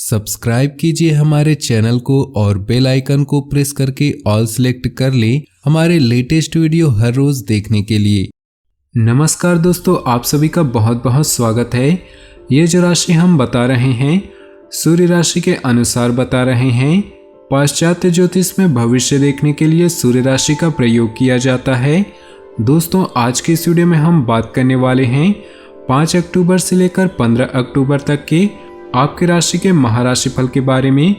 Subscribe कीजिए हमारे channel को और बेल आइकन को प्रेस करके ऑल सेलेक्ट कर लें हमारे लेटेस्ट वीडियो हर रोज देखने के लिए। नमस्कार दोस्तों, आप सभी का बहुत बहुत स्वागत है। ये जो राशि हम बता रहे हैं सूर्य राशि के अनुसार बता रहे हैं। पाश्चात्य ज्योतिष में भविष्य देखने के लिए सूर्य राशि का प्रयोग किया जाता है। दोस्तों, आज के इस वीडियो में हम बात करने वाले हैं 5 अक्टूबर से लेकर 15 अक्टूबर तक के आपकी राशि के महाराशि फल के बारे में।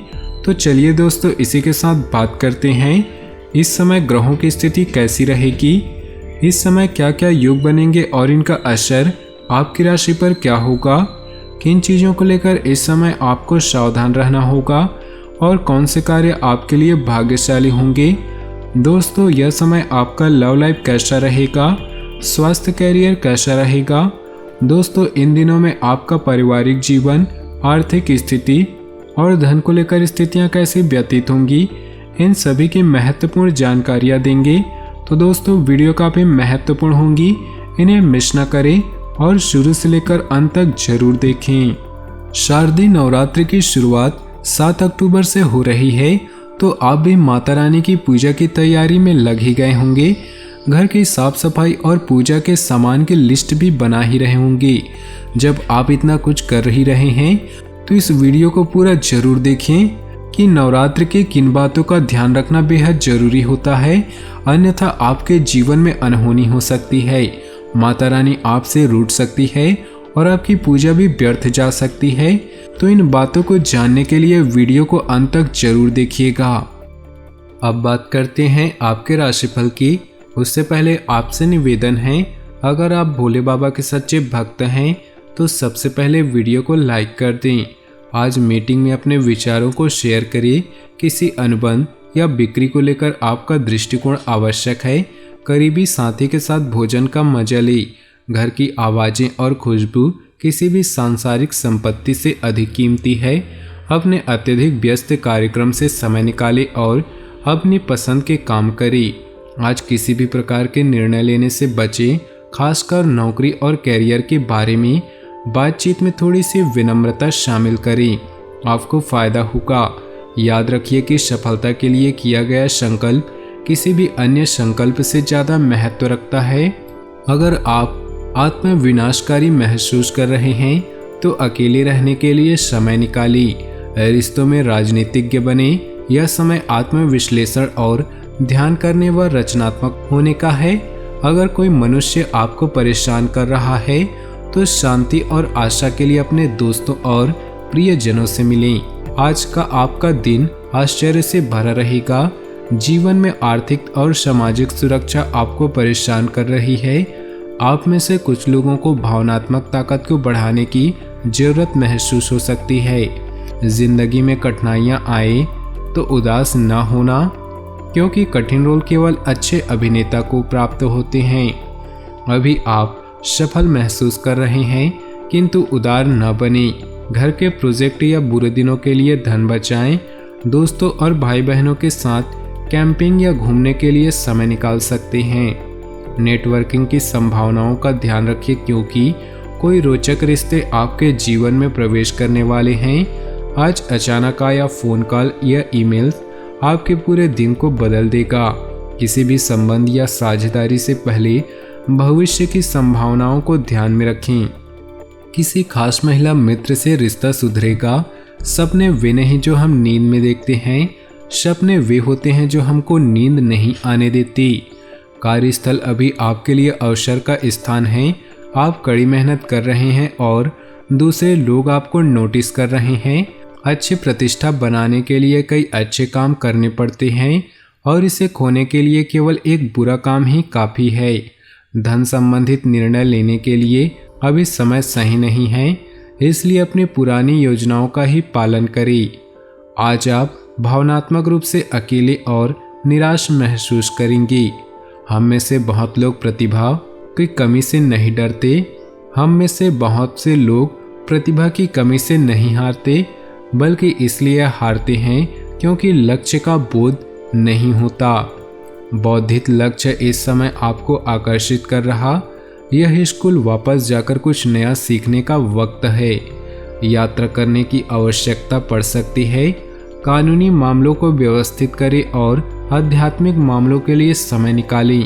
तो चलिए दोस्तों, इसी के साथ बात करते हैं इस समय ग्रहों की स्थिति कैसी रहेगी, इस समय क्या क्या योग बनेंगे और इनका असर आपकी राशि पर क्या होगा, किन चीज़ों को लेकर इस समय आपको सावधान रहना होगा और कौन से कार्य आपके लिए भाग्यशाली होंगे। दोस्तों, यह समय आपका लव लाइफ कैसा रहेगा, स्वास्थ्य कैरियर कैसा रहेगा। दोस्तों, इन दिनों में आपका पारिवारिक जीवन, आर्थिक स्थिति और धन को लेकर स्थितियां कैसे व्यतीत होंगी, इन सभी की महत्वपूर्ण जानकारियां देंगे। तो दोस्तों, वीडियो काफ़ी महत्वपूर्ण होंगी, इन्हें मिस न करें और शुरू से लेकर अंत तक जरूर देखें। शारदीय नवरात्रि की शुरुआत 7 अक्टूबर से हो रही है, तो आप भी माता रानी की पूजा की तैयारी में लग ही गए होंगे। घर की साफ सफाई और पूजा के सामान की लिस्ट भी बना ही रहे होंगे। जब आप इतना कुछ कर ही रहे हैं तो इस वीडियो को पूरा जरूर देखें कि नवरात्र के किन बातों का ध्यान रखना बेहद जरूरी होता है, अन्यथा आपके जीवन में अनहोनी हो सकती है। माता रानी आपसे रूठ सकती है और आपकी पूजा भी व्यर्थ जा सकती है। तो इन बातों को जानने के लिए वीडियो को अंत तक जरूर देखिएगा। अब बात करते हैं आपके राशिफल की। उससे पहले आपसे निवेदन है, अगर आप भोले बाबा के सच्चे भक्त हैं तो सबसे पहले वीडियो को लाइक कर दें। आज मीटिंग में अपने विचारों को शेयर करिए। किसी अनुबंध या बिक्री को लेकर आपका दृष्टिकोण आवश्यक है। करीबी साथी के साथ भोजन का मजा लें। घर की आवाज़ें और खुशबू किसी भी सांसारिक संपत्ति से अधिक कीमती है। अपने अत्यधिक व्यस्त कार्यक्रम से समय निकालें और अपनी पसंद के काम करें। आज किसी भी प्रकार के निर्णय लेने से बचें, खासकर नौकरी और कैरियर के बारे में बातचीत में थोड़ी सी विनम्रता शामिल करें, आपको फायदा होगा। याद रखिए कि सफलता के लिए किया गया संकल्प किसी भी अन्य संकल्प से ज़्यादा महत्व रखता है। अगर आप आत्म विनाशकारी महसूस कर रहे हैं तो अकेले रहने के लिए समय निकालिए। रिश्तों में राजनीतिज्ञ बने। यह समय आत्मविश्लेषण और ध्यान करने व रचनात्मक होने का है। अगर कोई मनुष्य आपको परेशान कर रहा है तो शांति और आशा के लिए अपने दोस्तों और प्रियजनों से मिलें। आज का आपका दिन आश्चर्य से भरा रहेगा। जीवन में आर्थिक और सामाजिक सुरक्षा आपको परेशान कर रही है। आप में से कुछ लोगों को भावनात्मक ताकत को बढ़ाने की जरूरत महसूस हो सकती है। जिंदगी में कठिनाइयां आए तो उदास न होना, क्योंकि कठिन रोल केवल अच्छे अभिनेता को प्राप्त होते हैं। अभी आप सफल महसूस कर रहे हैं, किंतु उदार न बने। घर के प्रोजेक्ट या बुरे दिनों के लिए धन बचाएं। दोस्तों और भाई बहनों के साथ कैंपिंग या घूमने के लिए समय निकाल सकते हैं। नेटवर्किंग की संभावनाओं का ध्यान रखिए, क्योंकि कोई रोचक रिश्ते आपके जीवन में प्रवेश करने वाले हैं। आज अचानक आया फ़ोन कॉल या ईमेल्स आपके पूरे दिन को बदल देगा। किसी भी संबंध या साझेदारी से पहले भविष्य की संभावनाओं को ध्यान में रखें। किसी खास महिला मित्र से रिश्ता सुधरेगा। सपने वे नहीं जो हम नींद में देखते हैं, सपने वे होते हैं जो हमको नींद नहीं आने देती। कार्यस्थल अभी आपके लिए अवसर का स्थान है। आप कड़ी मेहनत कर रहे हैं और दूसरे लोग आपको नोटिस कर रहे हैं। अच्छी प्रतिष्ठा बनाने के लिए कई अच्छे काम करने पड़ते हैं और इसे खोने के लिए केवल एक बुरा काम ही काफ़ी है। धन संबंधित निर्णय लेने के लिए अभी समय सही नहीं है, इसलिए अपनी पुरानी योजनाओं का ही पालन करें। आज आप भावनात्मक रूप से अकेले और निराश महसूस करेंगे। हम में से बहुत लोग प्रतिभा की कमी से नहीं डरते। हम में से बहुत से लोग प्रतिभा की कमी से नहीं हारते, बल्कि इसलिए हारते हैं क्योंकि लक्ष्य का बोध नहीं होता। बौद्धिक लक्ष्य इस समय आपको आकर्षित कर रहा। यह स्कूल वापस जाकर कुछ नया सीखने का वक्त है। यात्रा करने की आवश्यकता पड़ सकती है। कानूनी मामलों को व्यवस्थित करें और आध्यात्मिक मामलों के लिए समय निकालें।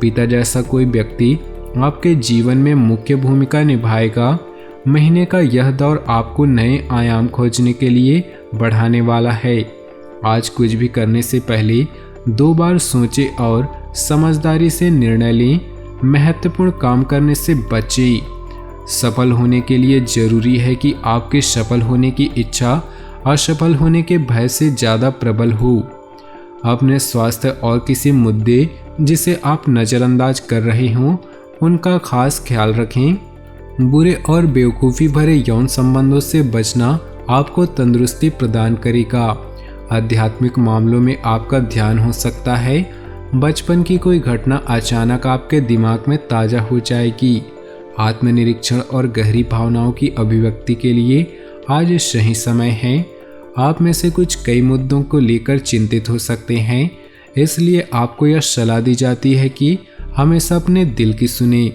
पिता जैसा कोई व्यक्ति आपके जीवन में मुख्य भूमिका निभाएगा। महीने का यह दौर आपको नए आयाम खोजने के लिए बढ़ाने वाला है। आज कुछ भी करने से पहले 2 बार सोचें और समझदारी से निर्णय लें। महत्वपूर्ण काम करने से बचें। सफल होने के लिए जरूरी है कि आपके सफल होने की इच्छा असफल होने के भय से ज़्यादा प्रबल हो। अपने स्वास्थ्य और किसी मुद्दे जिसे आप नज़रअंदाज कर रहे हों उनका खास ख्याल रखें। बुरे और बेवकूफ़ी भरे यौन संबंधों से बचना आपको तंदुरुस्ती प्रदान करेगा। आध्यात्मिक मामलों में आपका ध्यान हो सकता है। बचपन की कोई घटना अचानक आपके दिमाग में ताज़ा हो जाएगी। आत्मनिरीक्षण और गहरी भावनाओं की अभिव्यक्ति के लिए आज सही समय है। आप में से कुछ कई मुद्दों को लेकर चिंतित हो सकते हैं, इसलिए आपको यह सलाह दी जाती है कि हमेशा अपने दिल की सुने।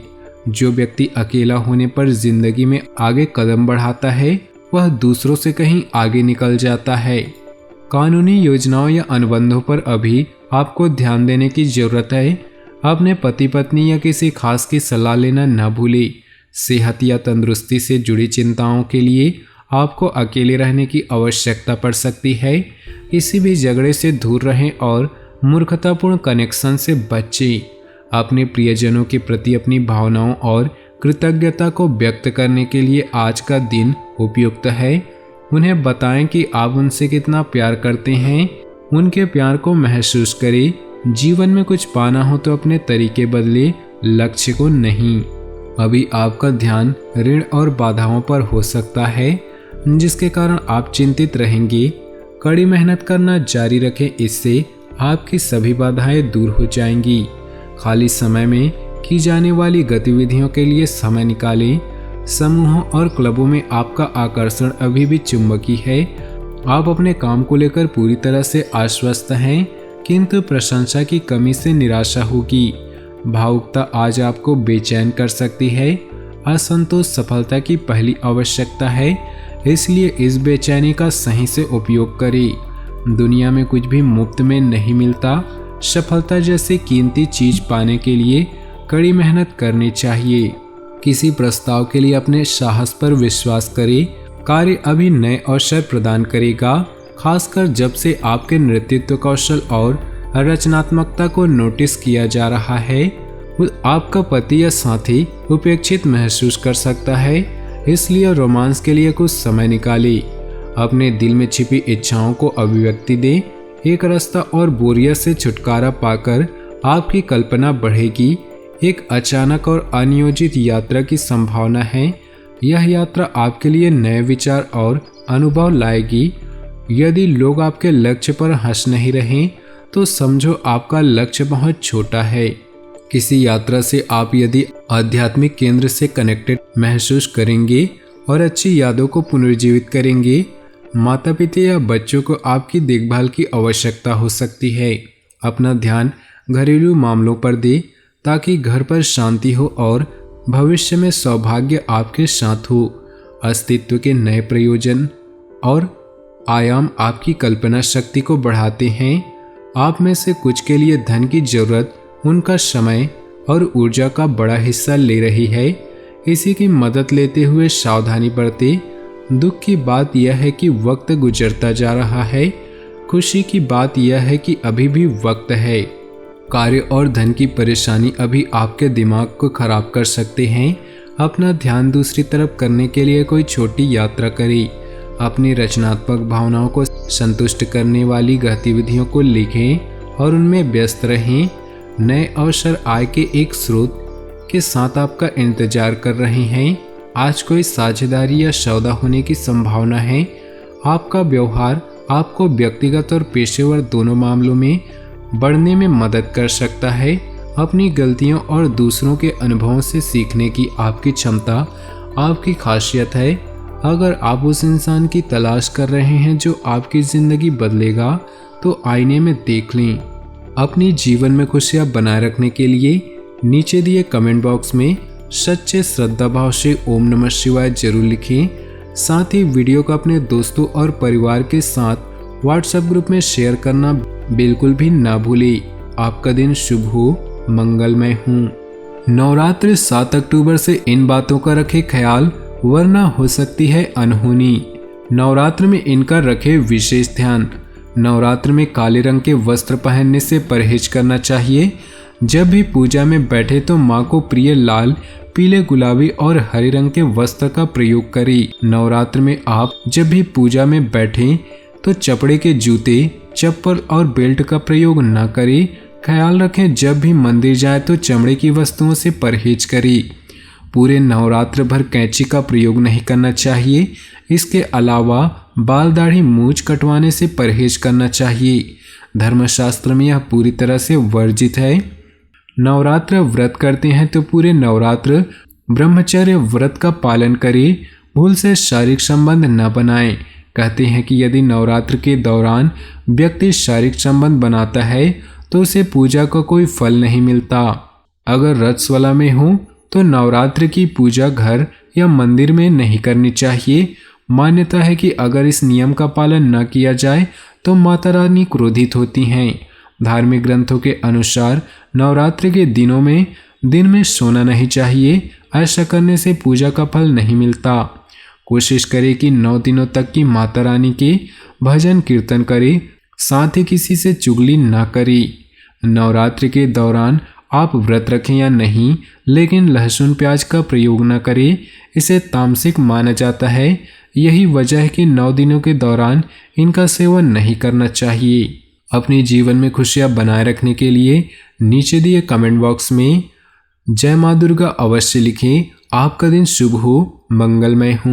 जो व्यक्ति अकेला होने पर जिंदगी में आगे कदम बढ़ाता है वह दूसरों से कहीं आगे निकल जाता है। कानूनी योजनाओं या अनुबंधों पर अभी आपको ध्यान देने की जरूरत है। अपने पति पत्नी या किसी खास की सलाह लेना न भूलें। सेहत या तंदुरुस्ती से जुड़ी चिंताओं के लिए आपको अकेले रहने की आवश्यकता पड़ सकती है। किसी भी झगड़े से दूर रहें और मूर्खतापूर्ण कनेक्शन से बचें। अपने प्रियजनों के प्रति अपनी भावनाओं और कृतज्ञता को व्यक्त करने के लिए आज का दिन उपयुक्त है। उन्हें बताएं कि आप उनसे कितना प्यार करते हैं। उनके प्यार को महसूस करें। जीवन में कुछ पाना हो तो अपने तरीके बदले, लक्ष्य को नहीं। अभी आपका ध्यान ऋण और बाधाओं पर हो सकता है, जिसके कारण आप चिंतित रहेंगे। कड़ी मेहनत करना जारी रखें, इससे आपकी सभी बाधाएं दूर हो जाएंगी। खाली समय में की जाने वाली गतिविधियों के लिए समय निकालें। समूहों और क्लबों में आपका आकर्षण अभी भी चुंबकीय है। आप अपने काम को लेकर पूरी तरह से आश्वस्त हैं, किंतु प्रशंसा की कमी से निराशा होगी। भावुकता आज आपको बेचैन कर सकती है। असंतोष सफलता की पहली आवश्यकता है, इसलिए इस बेचैनी का सही से उपयोग करें। दुनिया में कुछ भी मुफ्त में नहीं मिलता। सफलता जैसी कीमती चीज पाने के लिए कड़ी मेहनत करनी चाहिए। किसी प्रस्ताव के लिए अपने साहस पर विश्वास करें। कार्य अभी नए अवसर प्रदान करेगा, खासकर जब से आपके नेतृत्व कौशल और रचनात्मकता को नोटिस किया जा रहा है। आपका पति या साथी उपेक्षित महसूस कर सकता है, इसलिए रोमांस के लिए कुछ समय निकालें। अपने दिल में छिपी इच्छाओं को अभिव्यक्ति दें। एक रास्ता और बोरियत से छुटकारा पाकर आपकी कल्पना बढ़ेगी। एक अचानक और अनियोजित यात्रा की संभावना है। यह यात्रा आपके लिए नए विचार और अनुभव लाएगी। यदि लोग आपके लक्ष्य पर हंस नहीं रहे तो समझो आपका लक्ष्य बहुत छोटा है। किसी यात्रा से आप यदि आध्यात्मिक केंद्र से कनेक्टेड महसूस करेंगे और अच्छी यादों को पुनर्जीवित करेंगे। माता पिता या बच्चों को आपकी देखभाल की आवश्यकता हो सकती है। अपना ध्यान घरेलू मामलों पर दें ताकि घर पर शांति हो और भविष्य में सौभाग्य आपके साथ हो। अस्तित्व के नए प्रयोजन और आयाम आपकी कल्पना शक्ति को बढ़ाते हैं। आप में से कुछ के लिए धन की जरूरत उनका समय और ऊर्जा का बड़ा हिस्सा ले रही है। इसी की मदद लेते हुए सावधानी बरतें। दुख की बात यह है कि वक्त गुजरता जा रहा है। खुशी की बात यह है कि अभी भी वक्त है। कार्य और धन की परेशानी अभी आपके दिमाग को खराब कर सकते हैं। अपना ध्यान दूसरी तरफ करने के लिए कोई छोटी यात्रा करें। अपनी रचनात्मक भावनाओं को संतुष्ट करने वाली गतिविधियों को लिखें और उनमें व्यस्त रहें। नए अवसर आय के एक स्रोत के साथ आपका इंतजार कर रहे हैं। आज कोई साझेदारी या सौदा होने की संभावना है। आपका व्यवहार आपको व्यक्तिगत और पेशेवर दोनों मामलों में बढ़ने में मदद कर सकता है। अपनी गलतियों और दूसरों के अनुभवों से सीखने की आपकी क्षमता आपकी खासियत है। अगर आप उस इंसान की तलाश कर रहे हैं जो आपकी ज़िंदगी बदलेगा तो आईने में देख लें। अपनी जीवन में खुशियाँ बनाए रखने के लिए नीचे दिए कमेंट बॉक्स में सच्चे श्रद्धा भाव से ओम नमः शिवाय जरूर लिखें। साथ ही वीडियो को अपने दोस्तों और परिवार के साथ व्हाट्सएप ग्रुप में शेयर करना बिल्कुल भी ना भूलें। आपका दिन शुभ हो, मंगलमय हो। नवरात्रि 7 अक्टूबर से इन बातों का रखें ख्याल, वरना हो सकती है अनहोनी। नवरात्र में इनका रखें विशेष ध्यान। नवरात्र में काले रंग के वस्त्र पहनने से परहेज करना चाहिए। जब भी पूजा में बैठे तो माँ को प्रिय लाल, पीले, गुलाबी और हरे रंग के वस्त्र का प्रयोग करें। नवरात्र में आप जब भी पूजा में बैठें तो चपड़े के जूते, चप्पल और बेल्ट का प्रयोग न करें। ख्याल रखें जब भी मंदिर जाए तो चमड़े की वस्तुओं से परहेज करें। पूरे नवरात्र भर कैंची का प्रयोग नहीं करना चाहिए। इसके अलावा बाल, दाढ़ी, मूंछ कटवाने से परहेज करना चाहिए। धर्मशास्त्र में यह पूरी तरह से वर्जित है। नवरात्र व्रत करते हैं तो पूरे नवरात्र ब्रह्मचर्य व्रत का पालन करें। भूल से शारीरिक संबंध न बनाएं। कहते हैं कि यदि नवरात्र के दौरान व्यक्ति शारीरिक संबंध बनाता है तो उसे पूजा का कोई फल नहीं मिलता। अगर रजस्वला में हो तो नवरात्र की पूजा घर या मंदिर में नहीं करनी चाहिए। मान्यता है कि अगर इस नियम का पालन न किया जाए तो माता रानी क्रोधित होती हैं। धार्मिक ग्रंथों के अनुसार नवरात्रि के दिनों में दिन में सोना नहीं चाहिए। ऐसा करने से पूजा का फल नहीं मिलता। कोशिश करें कि 9 दिनों तक की माता रानी के भजन कीर्तन करें, साथ ही किसी से चुगली न करें। नवरात्रि के दौरान आप व्रत रखें या नहीं, लेकिन लहसुन प्याज का प्रयोग न करें। इसे तामसिक माना जाता है। यही वजह है कि 9 दिनों के दौरान इनका सेवन नहीं करना चाहिए। अपने जीवन में खुशियां बनाए रखने के लिए नीचे दिए कमेंट बॉक्स में जय मां दुर्गा अवश्य लिखें। आपका दिन शुभ हो, मंगलमय हो।